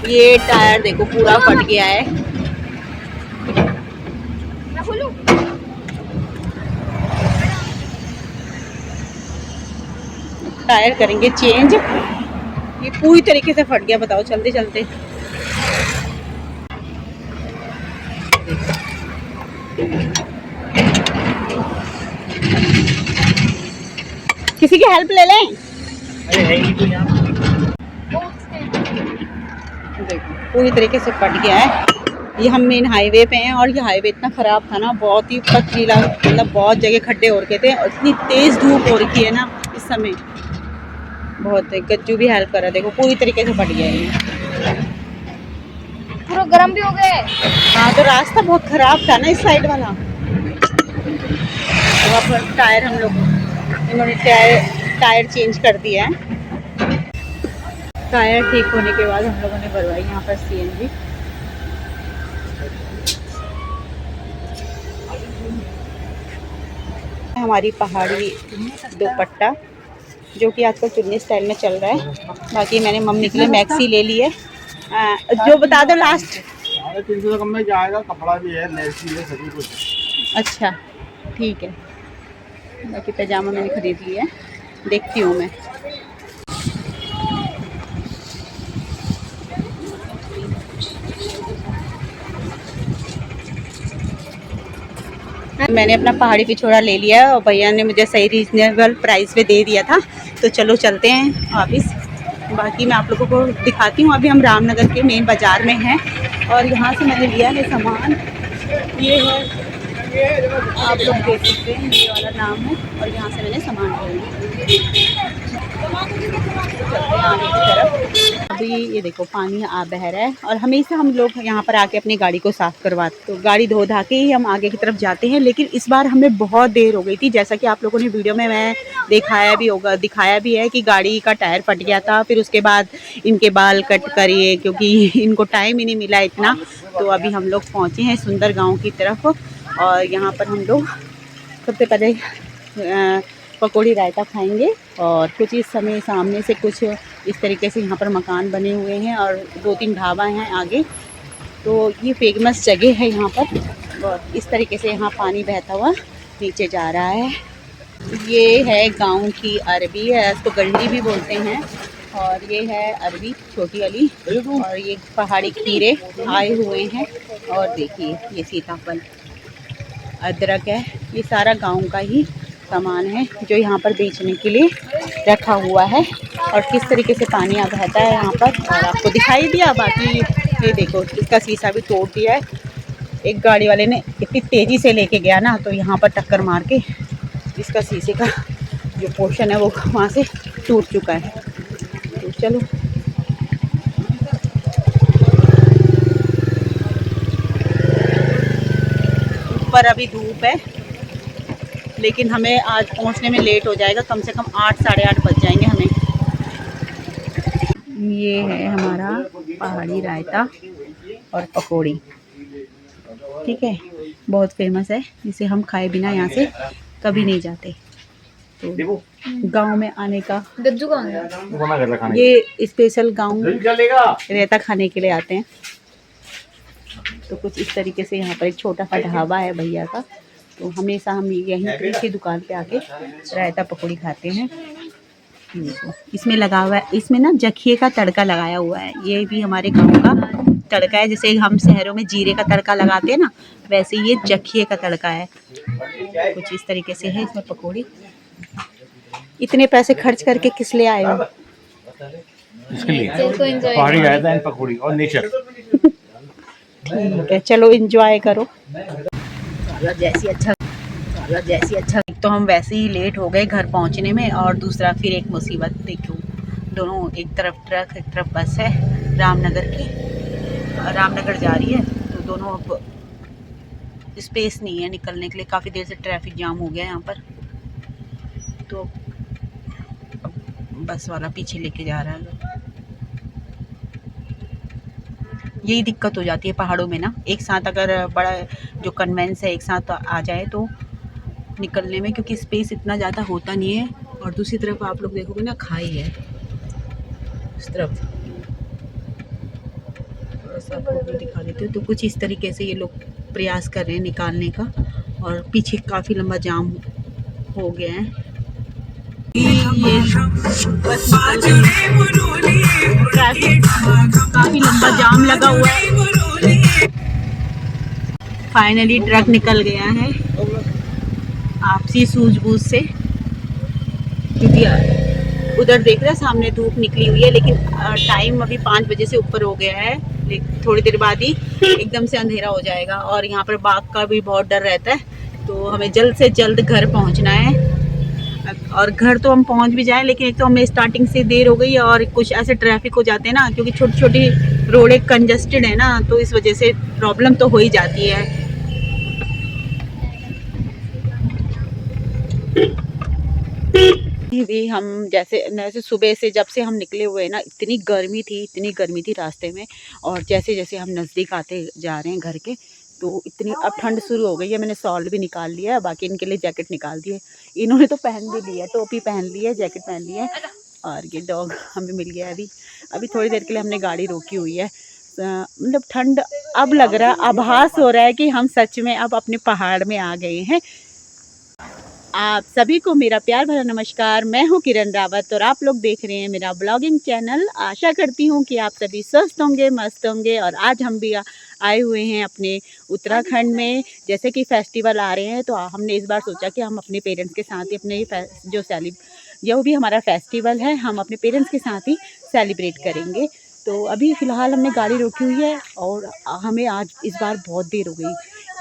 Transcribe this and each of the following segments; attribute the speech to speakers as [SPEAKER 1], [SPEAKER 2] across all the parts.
[SPEAKER 1] ये टायर देखो पूरा फट गया है।
[SPEAKER 2] मैं खोलूं?
[SPEAKER 1] टायर करेंगे चेंज। ये पूरी तरीके से फट गया, बताओ चलते चलते। किसी की हेल्प ले लें?
[SPEAKER 3] अरे है ही तो यहाँ।
[SPEAKER 1] देखो पूरी तरीके से फट गया है। ये हम मेन हाईवे पे हैं और ये हाईवे इतना ख़राब था ना, बहुत ही पथरीला, मतलब बहुत जगह खड्डे हो रखे थे और इतनी तेज़ धूप हो रखी है ना इस समय। बहुत है। गज्जू भी हेल्प कर रहा है, देखो पूरी तरीके से फट गया है ये।
[SPEAKER 2] पूरा गर्म भी हो गए।
[SPEAKER 1] हाँ तो रास्ता बहुत ख़राब था ना इस साइड वाला। तो अब टायर हम लोग, इन्होंने टायर चेंज कर दिया है। टायर ठीक होने के बाद हम लोगों ने भरवाई यहाँ पर सीएनजी। हमारी पहाड़ी दुपट्टा जो कि आजकल चुन्नी स्टाइल में चल रहा है। बाकी मैंने मम्मी के लिए मैक्सी ले ली है। जो बता दो लास्ट।
[SPEAKER 3] 350 कम में जाएगा, कपड़ा भी है, मैक्सी है, सभी कुछ।
[SPEAKER 1] अच्छा ठीक है। बाकी पैजामा मैंने खरीद लिया है, देखती हूँ मैं। मैंने अपना पहाड़ी पिछोड़ा ले लिया है और भैया ने मुझे सही रीजनेबल प्राइस पे दे दिया था। तो चलो चलते हैं वापस। बाकी मैं आप लोगों को दिखाती हूँ। अभी हम रामनगर के मेन बाज़ार में हैं और यहाँ से मैंने लिया है सामान। ये है, आप लोग देख सकते हैं, ये वाला नाम है और यहाँ से मैंने सामान लिया है। आगे की तरफ अभी ये देखो पानी आ बह रहा है और हमेशा हम लोग यहाँ पर आके अपनी गाड़ी को साफ़ करवाते, तो गाड़ी धो धा के ही हम आगे की तरफ जाते हैं। लेकिन इस बार हमें बहुत देर हो गई थी, जैसा कि आप लोगों ने वीडियो में मैं दिखाया भी है कि गाड़ी का टायर फट गया था। फिर उसके बाद इनके बाल कट करिए क्योंकि इनको टाइम ही नहीं मिला इतना। तो अभी हम लोग पहुँचे हैं सुंदर गाँव की तरफ और यहाँ पर हम लोग सबसे पहले पकौड़ी रायता खाएंगे और कुछ इस समय सामने से कुछ इस तरीके से यहाँ पर मकान बने हुए हैं और 2-3 ढाबा हैं आगे। तो ये फेमस जगह है यहाँ पर और इस तरीके से यहाँ पानी बहता हुआ नीचे जा रहा है। ये है गांव की अरबी है, इसको गंडी भी बोलते हैं। और ये है अरबी छोटी वाली और ये पहाड़ी खीरे आए हुए हैं। और देखिए ये सीताफल, अदरक है। ये सारा गांव का ही सामान है जो यहाँ पर बेचने के लिए रखा हुआ है। और किस तरीके से पानी आ बहता है यहाँ पर और आपको दिखाई दिया। बाकी ये देखो इसका शीशा भी तोड़ दिया है। एक गाड़ी वाले ने इतनी तेज़ी से लेके गया ना, तो यहाँ पर टक्कर मार के इसका शीशे का जो पोर्शन है वो वहाँ से टूट चुका है। तो चलो ऊपर अभी धूप है लेकिन हमें आज पहुंचने में लेट हो जाएगा, कम से कम 8 साढ़े 8 बज जाएंगे हमें। ये है हमारा पहाड़ी रायता और पकौड़ी, ठीक है, बहुत फेमस है। इसे हम खाए बिना यहाँ से कभी नहीं जाते। तो गांव में आने का
[SPEAKER 2] गज्जू कौन है?
[SPEAKER 1] ये स्पेशल गांव रायता खाने के लिए आते हैं। तो कुछ इस तरीके से यहाँ पर एक छोटा सा ढाबा है भैया का। तो हमेशा हम यहीं पे इसी दुकान पे आके रायता पकौड़ी खाते हैं। इसमें लगा हुआ है, इसमें ना जखिए का तड़का लगाया हुआ है। ये भी हमारे गांव का तड़का है, जैसे हम शहरों में जीरे का तड़का लगाते हैं ना, वैसे ये जखिए का तड़का है। कुछ इस तरीके से है इसमें पकौड़ी। इतने पैसे खर्च करके किस लिए आए हो?
[SPEAKER 3] इसके लिए पहाड़ी रायता एंड पकौड़ी और नेचर।
[SPEAKER 1] ठीक है चलो एंजॉय करो। जैसी अच्छा तो हम वैसे ही लेट हो गए घर पहुंचने में और दूसरा फिर एक मुसीबत देखो, दोनों एक तरफ ट्रक एक तरफ बस है रामनगर की, रामनगर जा रही है। तो दोनों अब स्पेस नहीं है निकलने के लिए, काफ़ी देर से ट्रैफिक जाम हो गया यहाँ पर। तो अब बस वाला पीछे लेके जा रहा है। यही दिक्कत हो जाती है पहाड़ों में ना, एक साथ अगर बड़ा जो कन्वेंस है एक साथ आ जाए तो निकलने में, क्योंकि स्पेस इतना ज़्यादा होता नहीं है। और दूसरी तरफ आप लोग देखोगे ना खाई है इस तरफ, आपको भी दिखा देती हूँ। तो कुछ इस तरीके से ये लोग प्रयास कर रहे हैं निकालने का, और पीछे काफ़ी लंबा जाम हो गया है। काफ़ी लंबा जाम लगा हुआ है। फाइनली ट्रक निकल गया है आपसी सूझबूझ से, क्योंकि उधर देख रहे हैं सामने धूप निकली हुई है, लेकिन टाइम अभी 5 बजे से ऊपर हो गया है। थोड़ी देर बाद ही एकदम से अंधेरा हो जाएगा, और यहाँ पर बाघ का भी बहुत डर रहता है। तो हमें जल्द से जल्द घर पहुँचना है, और घर तो हम पहुँच भी जाएं, लेकिन एक तो हमें स्टार्टिंग से देर हो गई है, और कुछ ऐसे ट्रैफिक हो जाते हैं ना, क्योंकि छोटी छोटी रोडें कंजस्टेड है ना, तो इस वजह से प्रॉब्लम तो हो ही जाती है। भी हम जैसे सुबह से जब से हम निकले हुए हैं ना, इतनी गर्मी थी रास्ते में, और जैसे जैसे हम नज़दीक आते जा रहे हैं घर के, तो इतनी अब ठंड शुरू हो गई है। मैंने शॉल भी निकाल लिया है, बाकी इनके लिए जैकेट निकाल दिए, इन्होंने तो पहन भी लिया है, टोपी पहन ली है, जैकेट पहन ली है, और ये डॉग हमें मिल गया है। अभी थोड़ी देर के लिए हमने गाड़ी रोकी हुई है। मतलब ठंड अब लग रहा है, आभास हो रहा है कि हम सच में अब अपने पहाड़ में आ गए हैं। आप सभी को मेरा प्यार भरा नमस्कार। मैं हूं किरण रावत, और आप लोग देख रहे हैं मेरा ब्लॉगिंग चैनल। आशा करती हूं कि आप सभी स्वस्थ होंगे, मस्त होंगे। और आज हम भी आए हुए हैं अपने उत्तराखंड में। जैसे कि फेस्टिवल आ रहे हैं, तो हमने इस बार सोचा कि हम अपने पेरेंट्स के साथ ही अपने जो भी हमारा फेस्टिवल है, हम अपने पेरेंट्स के साथ ही सेलिब्रेट करेंगे। तो अभी फ़िलहाल हमने गाड़ी रोकी हुई है, और हमें आज इस बार बहुत देर हो गई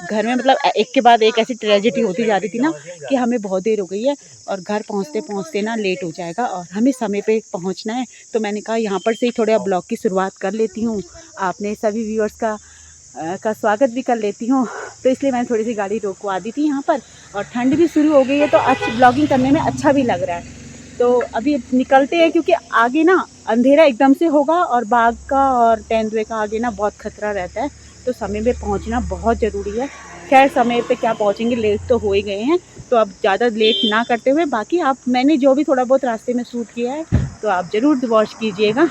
[SPEAKER 1] घर में। मतलब एक के बाद एक ऐसी ट्रेजेडी होती जा रही थी ना, कि हमें बहुत देर हो गई है, और घर पहुंचते पहुंचते ना लेट हो जाएगा, और हमें समय पे पहुंचना है। तो मैंने कहा यहाँ पर से ही थोड़ा ब्लॉग की शुरुआत कर लेती हूँ, आपने सभी व्यूअर्स का स्वागत भी कर लेती हूँ। तो इसलिए मैंने थोड़ी सी गाड़ी रोकवा दी थी यहाँ पर, और ठंड भी शुरू हो गई है, तो अच्छी ब्लॉगिंग करने में अच्छा भी लग रहा है। तो अभी निकलते हैं, क्योंकि आगे ना अंधेरा एकदम से होगा, और बाघ का और तेंदुए का आगे ना बहुत खतरा रहता है। तो समय पे पहुंचना बहुत ज़रूरी है। खैर समय पे क्या पहुंचेंगे, लेट तो हो ही गए हैं, तो अब ज़्यादा लेट ना करते हुए, बाकी मैंने जो भी थोड़ा बहुत रास्ते में शूट किया है, तो आप ज़रूर वॉच कीजिएगा।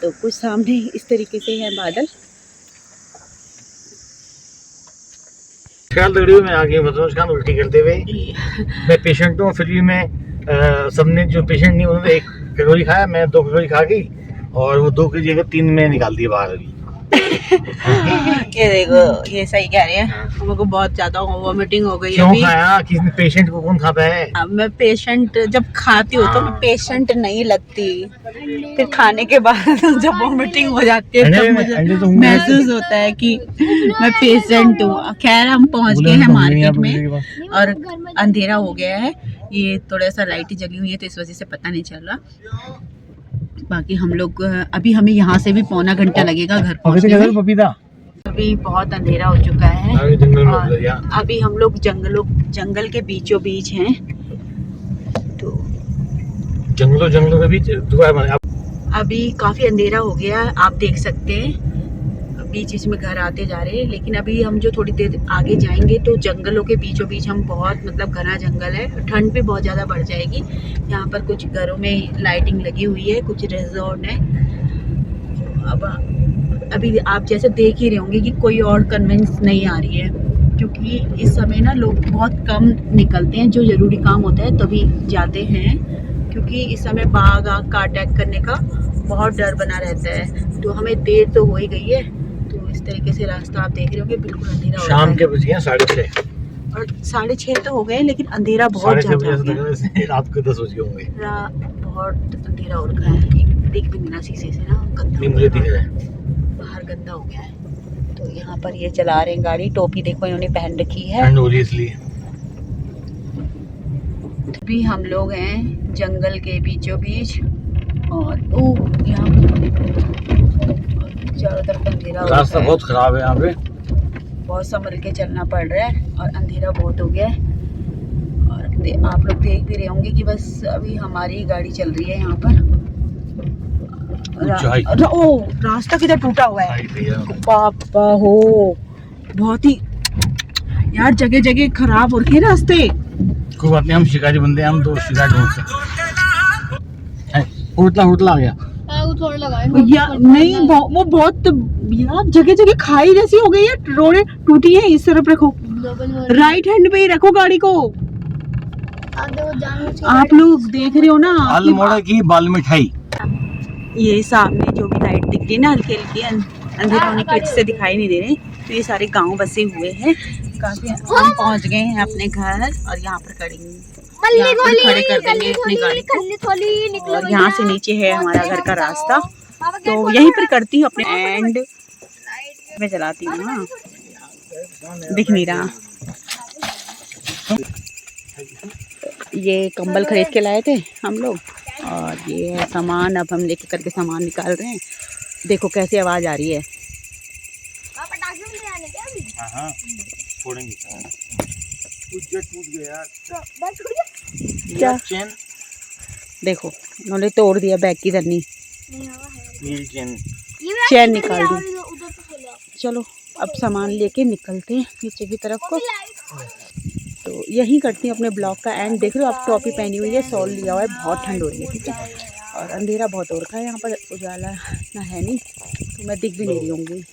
[SPEAKER 1] तो कुछ सामने इस तरीके से हैं बादल।
[SPEAKER 3] ख्याल तगड़ी मैं आगे मतलब उल्टी करते हुए मैं पेशेंट हूँ, फिर भी मैं सबने जो पेशेंट नहीं उन्होंने 1 कटोरी खाया, मैं 2 कटोरी खा गई, और वो 2 की जगह 3 में निकाल दिए बाहर अभी।
[SPEAKER 1] ये देखो, ये सही कह रहे हैं, हमको बहुत ज्यादा वॉमिटिंग हो गई।
[SPEAKER 3] क्यों खाया? किसी पेशेंट को कौन खाता है?
[SPEAKER 1] अब मैं पेशेंट जब खाती हूँ तो मैं पेशेंट नहीं लगती, फिर खाने के बाद जब वॉमिटिंग हो जाती है तब मुझे महसूस होता है कि मैं पेशेंट हूँ। खैर हम पहुँच गए हैं मार्केट में, और अंधेरा हो गया है। ये थोड़ा सा लाइट जली हुई है, तो इस वजह से पता नहीं चल रहा। बाकी हम लोग अभी हमें यहाँ से भी पौना घंटा लगेगा घर पहुँचने में। अभी बहुत अंधेरा हो चुका है, और अभी हम लोग जंगल के बीचों बीच हैं। तो
[SPEAKER 3] जंगलों के बीच
[SPEAKER 1] अभी काफ़ी अंधेरा हो गया, आप देख सकते हैं। बीच बीच में घर आते जा रहे हैं, लेकिन अभी हम जो थोड़ी देर आगे जाएंगे, तो जंगलों के बीचों बीच हम बहुत मतलब घना जंगल है, ठंड भी बहुत ज़्यादा बढ़ जाएगी। यहाँ पर कुछ घरों में लाइटिंग लगी हुई है, कुछ रिजॉर्ट है। अब अभी आप जैसे देख ही रहे होंगे कि कोई और कन्वेंस नहीं आ रही है, क्योंकि इस समय ना लोग बहुत कम निकलते हैं, जो ज़रूरी काम होता है तभी जाते हैं, क्योंकि इस समय बाघ आग का अटैक करने का बहुत डर बना रहता है। तो हमें देर तो हो ही गई है, तो इस तरीके से रास्ता आप देख रहे होंगे बिल्कुल अंधेरा हो रहा है।
[SPEAKER 3] शाम के बज गए 6:30,
[SPEAKER 1] और 6:30 तो हो गए, लेकिन अंधेरा बहुत ज़्यादा है।
[SPEAKER 3] रात को 10 बज गए होंगे।
[SPEAKER 1] बहुत अंधेरा हो रखा है, दिख भी नहीं शीशे से ना,
[SPEAKER 3] नहीं मुझे दिख रहा है,
[SPEAKER 1] बाहर गंदा हो गया है। तो यहाँ पर ये चला रहे हैं गाड़ी, टोपी देखो इन्होंने पहन रखी है,
[SPEAKER 3] ठंड हो रही है इसलिए।
[SPEAKER 1] अभी हम लोग हैं जंगल के बीचों बीच, और यहाँ चारों तरफ अंधेरा हो रहा है।
[SPEAKER 3] रास्ता बहुत खराब है यहाँ पे,
[SPEAKER 1] बहुत संभल के चलना पड़ रहा है, और अंधेरा बहुत हो गया है। और आप लोग देख भी रहे होंगे कि बस अभी हमारी गाड़ी चल रही है यहाँ पर। रास्ता किधर टूटा हुआ है, पापा हो, बहुत ही यार जगह जगह खराब हो रखे रास्ते।
[SPEAKER 3] कोई बात नहीं, हम शिकारी बंदे हैं, हम तो शिकार ढूंढ सकते। होटला आ गया।
[SPEAKER 2] थोड़ा लगाए
[SPEAKER 1] या नहीं वो बहुत यार जगह जगह खाई जैसी हो गई है, रोडें टूटी है। इस तरफ रखो, राइट हैंड पे ही रखो गाड़ी को। आप लोग देख रहे हो ना
[SPEAKER 3] अल्मोड़ा की बाल मिठाई।
[SPEAKER 1] ये सामने जो भी लाइट दिख रही है ना हल्की हल्की अंधेरे होने की वजह से दिखाई नहीं दे रही। तो ये सारे गांव बसे हुए हैं काफी। हम पहुंच गए हैं अपने घर और यहाँ पर खड़े खड़े कर देंगे अपनी गाड़ी को। और यहाँ से नीचे है हमारा घर का रास्ता, तो यहीं पर करती हूँ अपने एंड में चलाती हूँ ना, दिख नहीं रहा। ये कंबल खरीद के लाए थे हम लोग और ये है सामान। अब हम लेके करके सामान निकाल रहे हैं। देखो कैसी आवाज आ रही है। क्या
[SPEAKER 3] चेन
[SPEAKER 1] देखो उन्होंने तोड़ दिया बैग की धरनी, चेन निकाल दी। चलो अब सामान लेके निकलते हैं नीचे की तरफ को। तो यही करती हूँ अपने ब्लॉग का एंड। देख रहे हो आप टोपी पहनी हुई है, शॉल लिया हुआ है, बहुत ठंड हो रही है, ठीक है। और अंधेरा बहुत हो रखा है यहाँ पर, उजाला ना है नहीं तो मैं दिख भी नहीं रही होंगी।